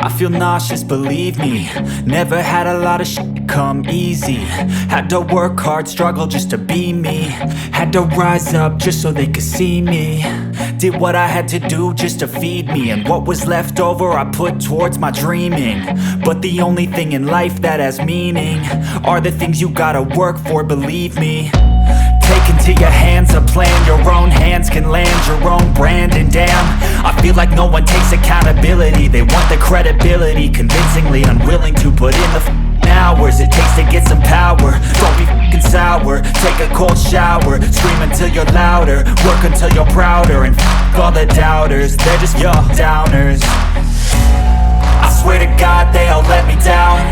I feel nauseous, believe me. Never had a lot of shit come easy. Had to work hard, struggle just to be me. Had to rise up just so they could see me. Did what I had to do just to feed me. And what was left over I put towards my dreaming. But the only thing in life that has meaning are the things you gotta work for, believe me. Take into your hands a plan, your own hands can land your own brand. And damn, I feel like no one takes accountability. They want the credibility, convincingly unwilling to put in the hours it takes to get some power. Don't be f***ing sour, take a cold shower. Scream until you're louder, work until you're prouder. And f*** all the doubters, they're just your downers. I swear to God they all let me down.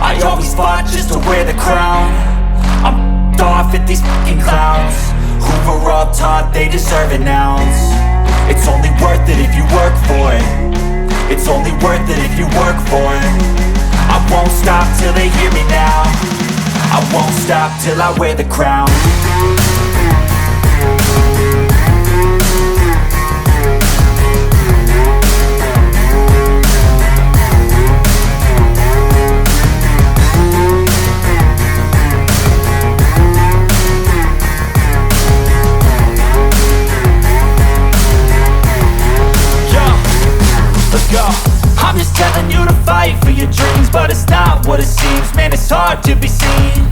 I always fought just to wear the crown. I'm off at these fucking clowns who were all taught they deserve an ounce. It's only worth it if you work for it. It's only worth it if you work for it. I won't stop till they hear me now. I won't stop till I wear the crown. I'm just telling you to fight for your dreams, but it's not what it seems. Man, it's hard to be seen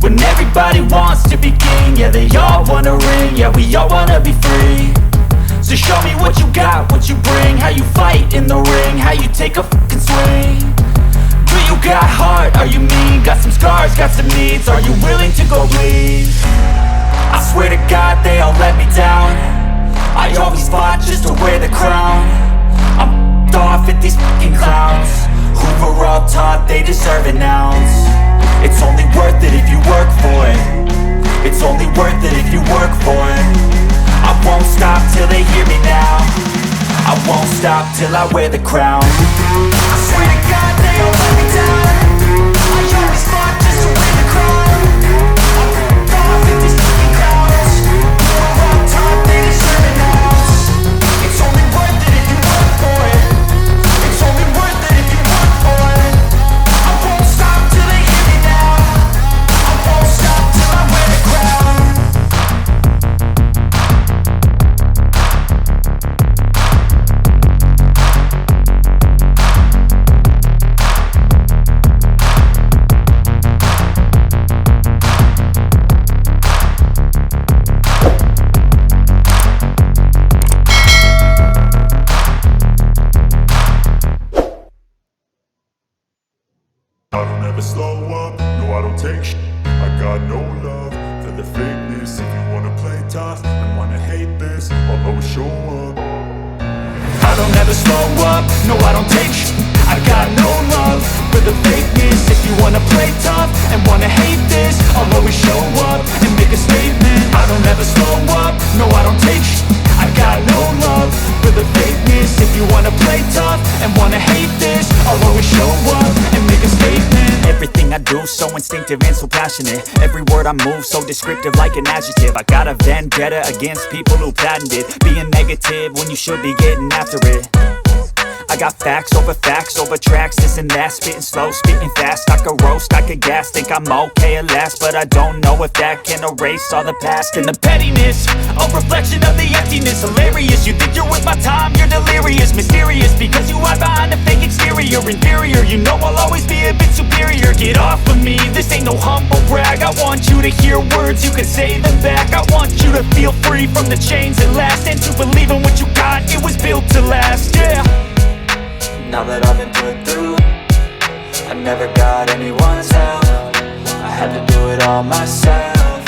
when everybody wants to be king. Yeah, they all wanna ring, yeah, we all wanna be free. So show me what you got, what you bring, how you fight in the ring, how you take a fucking swing. Do you got heart, are you mean? Got some scars, got some needs, are you willing to go bleed? I swear to God they all let me down. I always fought just to wear the crown. I'm off at these fucking clowns who were all taught they deserve an ounce. It's only worth it if you work for it. It's only worth it if you work for it. I won't stop till they hear me now. I won't stop till I wear the crown. I swear to God they all let me down. I always fought just to wear the crown. I'm off at these fucking clowns who were all taught they deserve an ounce. It's only worth it if you work for it. It's only worth it if you work for it. I won't stop till they hear me now. I won't stop till I wear the crown. I don't ever slow up, no I don't take shit. I got no love for the fakeness. If you wanna play tough and wanna hate this, I'll always show up. I don't ever slow up, no I don't take shit. I got no love for the fakeness. If you wanna play tough and wanna hate this, I'll always show up and make a statement. I don't ever slow up, no I don't take shit. I got no love for the fakeness. If you wanna play tough and wanna hate this, I'll always show up and make a statement. Everything I do so instinctive and so passionate. Every word I move so descriptive like an adjective. I got a vendetta against people who patented being negative when you should be getting after it. I got facts over tracks, this and that. Spitting slow, spitting fast. I could roast, I could gas. Think I'm okay at last, but I don't know if that can erase all the past. And the pettiness, a reflection of the emptiness. Hilarious, you think you're with my time, you're delirious. Mysterious, because you hide behind a fake exterior. Inferior, you know I'll always be a bit superior. Get off of me, this ain't no humble brag. I want you to hear words, you can say them back. I want you to feel free from the chains that last, and to believe in what you got, it was built to last, yeah. Now that I've been put through, I never got anyone's help. I had to do it all myself.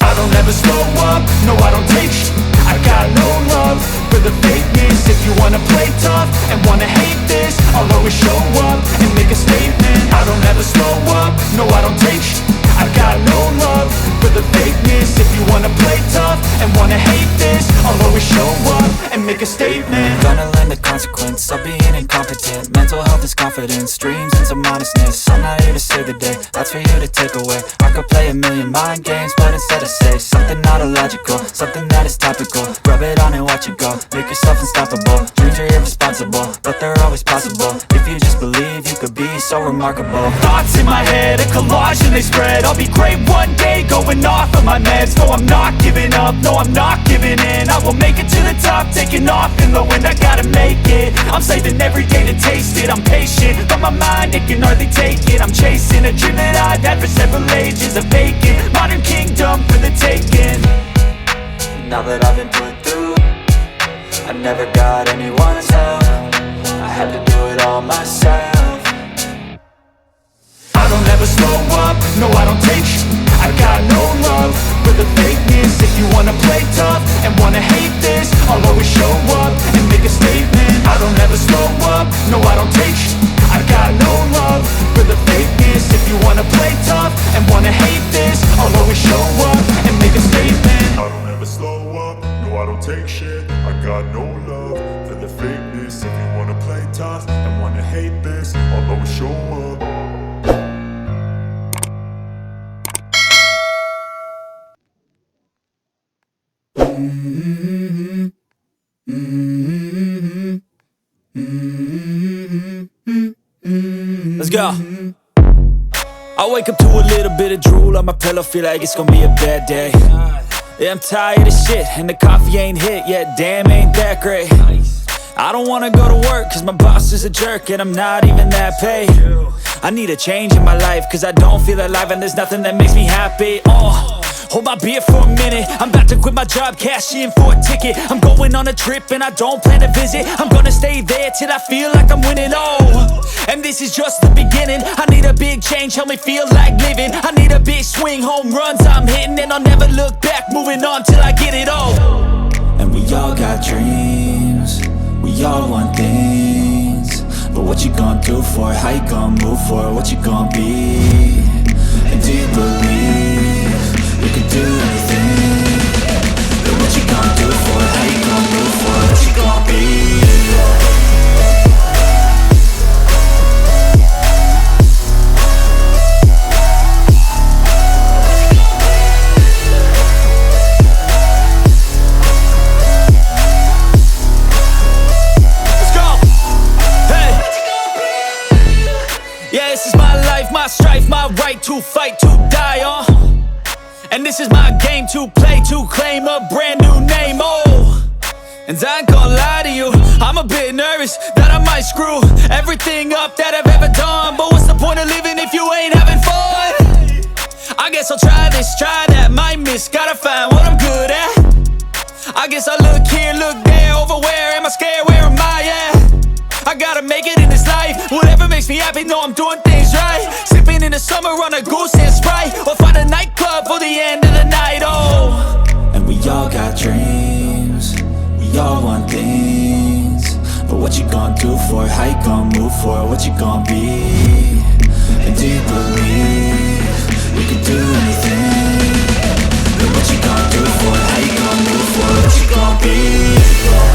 I don't ever slow up, no I don't take shit. I got no love for the fakeness. If you wanna play tough and wanna hate this, I'll always show up and make a statement. I don't ever slow up, no I don't take shit. I got no love for the fakeness. If you wanna play tough and wanna hate this, I'll always show up and make a statement. Gonna learn the consequence of being incompetent. Mental health is confidence, dreams and some honestness. I'm not here to save the day, that's for you to take away. I could play a million mind games, but instead I say something not illogical, something that is topical. Rub it on and watch it go, make yourself unstoppable. Dreams are irresponsible, is possible. If you just believe, you could be so remarkable. Thoughts in my head, a collage and they spread. I'll be great one day, going off of my meds. No, I'm not giving up, no, I'm not giving in. I will make it to the top, taking off in the wind. I gotta make it, I'm saving every day to taste it. I'm patient, but my mind, it can hardly take it. I'm chasing a dream that I've had for several ages. A vacant, modern kingdom for the taking. Now that I've been put through, I never got anyone's help. I had to do it all myself. I don't ever slow up, no I don't take sh**. I got no love for the fakeness. If you wanna play tough and wanna hate this, I'll always show up and make a statement. I don't ever slow up, no I don't take sh**. I got no love for the fakeness. If you wanna play tough and wanna hate this, I'll always show up and make a statement. I don't ever slow up, no I don't take shit. I got no love for the fakeness. If you wanna play tough and wanna hate this, I'll always show up. Let's go. I wake up to a little bit of drool on my pillow, feel like it's gonna be a bad day. Yeah, I'm tired of shit, and the coffee ain't hit yet, damn ain't that great. I don't wanna go to work, cause my boss is a jerk, and I'm not even that paid. I need a change in my life, cause I don't feel alive, and there's nothing that makes me happy. Hold my beer for a minute, I'm about to quit my job, cash in for a ticket. I'm going on a trip and I don't plan to visit. I'm gonna stay there till I feel like I'm winning, and this is just the beginning. I need a big change, help me feel like living. I need a big swing, home runs I'm hitting, and I'll never look back, moving on till I get it all. And we all got dreams, we all want things, but what you gonna do for it? How you gonna move for it? What you gonna be? And do you believe you can do anything? But what you gonna do for it? How you gonna move for it? What you gonna be? My strife, my right to fight, to die on. And this is my game to play, to claim a brand new name, And I ain't gonna lie to you, I'm a bit nervous that I might screw everything up that I've ever done. But what's the point of living if you ain't having fun? I guess I'll try this, try that, might miss, gotta find what I'm good at. I guess I look here, look there, over where am I scared, where am I at? I gotta make it in this life, whatever makes me happy, know I'm doing things right. Sipping in the summer on a goose and Sprite, or find a nightclub for the end of the night, And we all got dreams, we all want things, but what you gonna do for it? How you gonna move for it? What you gonna be? And do you believe you can do anything? But what you gonna do for it? How you gonna move for it? What you gonna be?